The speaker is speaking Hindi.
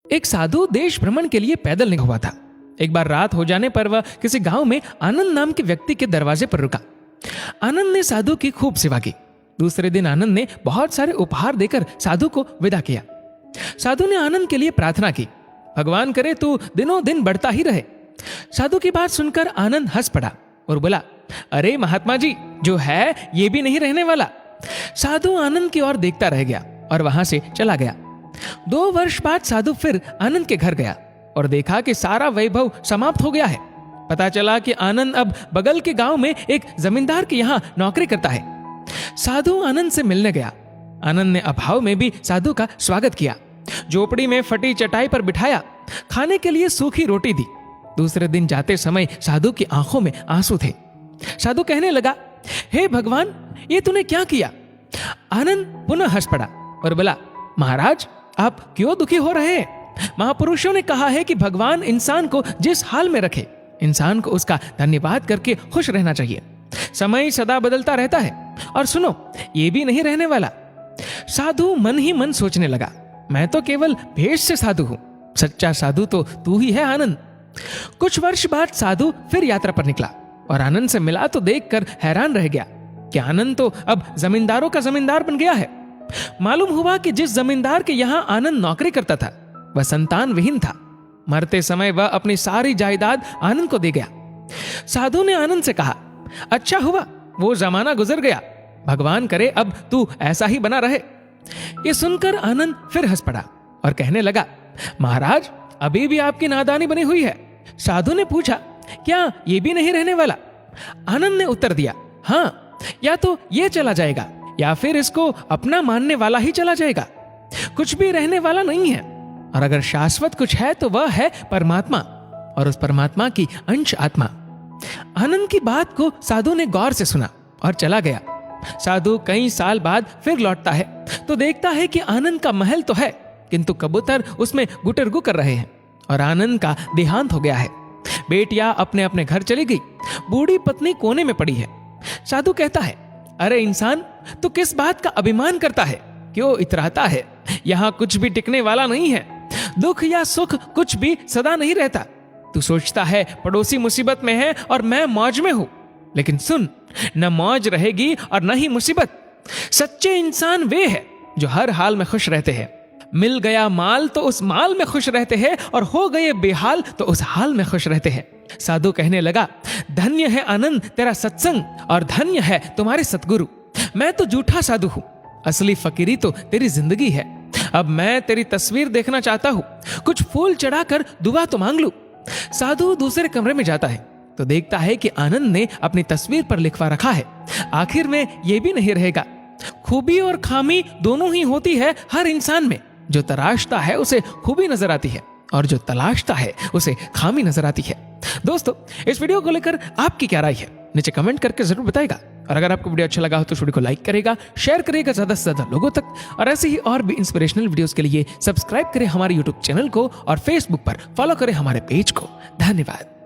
एक साधु देश भ्रमण के लिए पैदल निकला हुआ था। एक बार रात हो जाने पर वह किसी गांव में आनंद नाम के व्यक्ति के दरवाजे पर रुका। आनंद ने साधु की खूब सेवा की। दूसरे दिन आनंद ने बहुत सारे उपहार देकर साधु को विदा किया। साधु ने आनंद के लिए प्रार्थना की, भगवान करे तू दिनों दिन बढ़ता ही रहे। साधु की बात सुनकर आनंद हंस पड़ा और बोला, अरे महात्मा जी, जो है ये भी नहीं रहने वाला। साधु आनंद की ओर देखता रह गया और वहां से चला गया। 2 वर्ष बाद साधु फिर आनंद के घर गया और देखा कि सारा वैभव समाप्त हो गया है। पता चला कि आनंद अब बगल के गांव में एक जमींदार के यहाँ नौकरी करता है। साधु आनंद से मिलने गया। आनंद ने अभाव में भी साधु का स्वागत किया, झोपड़ी में फटी चटाई पर बिठाया, खाने के लिए सूखी रोटी दी। दूसरे दिन जाते समय साधु की आंखों में आंसू थे। साधु कहने लगा, हे भगवान, ये तूने क्या किया? आनंद पुनः हंस पड़ा और बोला, महाराज, आप क्यों दुखी हो रहे हैं? महापुरुषों ने कहा है कि भगवान इंसान को जिस हाल में रखे, इंसान को उसका धन्यवाद करके खुश रहना चाहिए। समय सदा बदलता रहता है और सुनो, ये भी नहीं रहने वाला। साधु मन ही मन सोचने लगा, मैं तो केवल भेष से साधु हूं, सच्चा साधु तो तू ही है आनंद। कुछ वर्ष बाद साधु फिर यात्रा पर निकला और आनंद से मिला तो देखकर हैरान रह गया कि आनंद तो अब जमींदारों का जमींदार बन गया है। मालूम हुआ कि जिस जमींदार के यहाँ आनंद नौकरी करता था वह संतान विहीन था। मरते समय वह अपनी सारी जायदाद आनंद को दे गया। साधु ने आनंद से कहा, अच्छा हुआ वो जमाना गुजर गया, भगवान करे अब तू ऐसा ही बना रहे। ये सुनकर आनंद फिर हंस पड़ा और कहने लगा, महाराज, अभी भी आपकी नादानी बनी हुई है। साधु ने पूछा, क्या ये भी नहीं रहने वाला? आनंद ने उत्तर दिया, हाँ, या तो ये चला जाएगा या फिर इसको अपना मानने वाला ही चला जाएगा। कुछ भी रहने वाला नहीं है, और अगर शाश्वत कुछ है तो वह है परमात्मा, और उस परमात्मा की अंश आत्मा। आनंद की बात को साधु ने गौर से सुना और चला गया। साधु कई साल बाद फिर लौटता है तो देखता है कि आनंद का महल तो है, किंतु कबूतर उसमें गुटरगु कर रहे हैं और आनंद का देहांत हो गया है। बेटियां अपने अपने घर चली गई, बूढ़ी पत्नी कोने में पड़ी है। साधु कहता है, अरे इंसान, तू किस बात का अभिमान करता है? क्यों इतराता है? यहाँ कुछ भी टिकने वाला नहीं है। दुख या सुख कुछ भी सदा नहीं रहता। तू सोचता है पड़ोसी मुसीबत में है और मैं मौज में हूं, लेकिन सुन, न मौज रहेगी और न ही मुसीबत। सच्चे इंसान वे हैं जो हर हाल में खुश रहते हैं। मिल गया माल तो उस माल में खुश रहते हैं, और हो गए बेहाल तो उस हाल में खुश रहते हैं। साधु कहने लगा, धन्य है आनंद तेरा सत्संग, और धन्य है तुम्हारे सतगुरु। मैं तो झूठा साधु हूं, असली फकीरी तो तेरी जिंदगी है। अब मैं तेरी तस्वीर देखना चाहता हूं, कुछ फूल चढ़ाकर दुआ तो मांग लूं। साधु दूसरे कमरे में जाता है तो देखता है कि आनंद ने अपनी तस्वीर पर लिखवा रखा है, आखिर में यह भी नहीं रहेगा। खूबी और खामी दोनों ही होती है हर इंसान में। जो तराशता है उसे खूबी नजर आती है, और जो तलाशता है उसे खामी नजर आती है। दोस्तों, इस वीडियो को लेकर आपकी क्या राय है, नीचे कमेंट करके जरूर बताएगा। और अगर आपको वीडियो अच्छा लगा हो तो वीडियो को लाइक करेगा, शेयर करेगा ज्यादा से ज्यादा लोगों तक, और ऐसे ही और भी इंस्पिरेशनल वीडियोस के लिए सब्सक्राइब करें हमारे यूट्यूब चैनल को और फेसबुक पर फॉलो करें हमारे पेज को। धन्यवाद।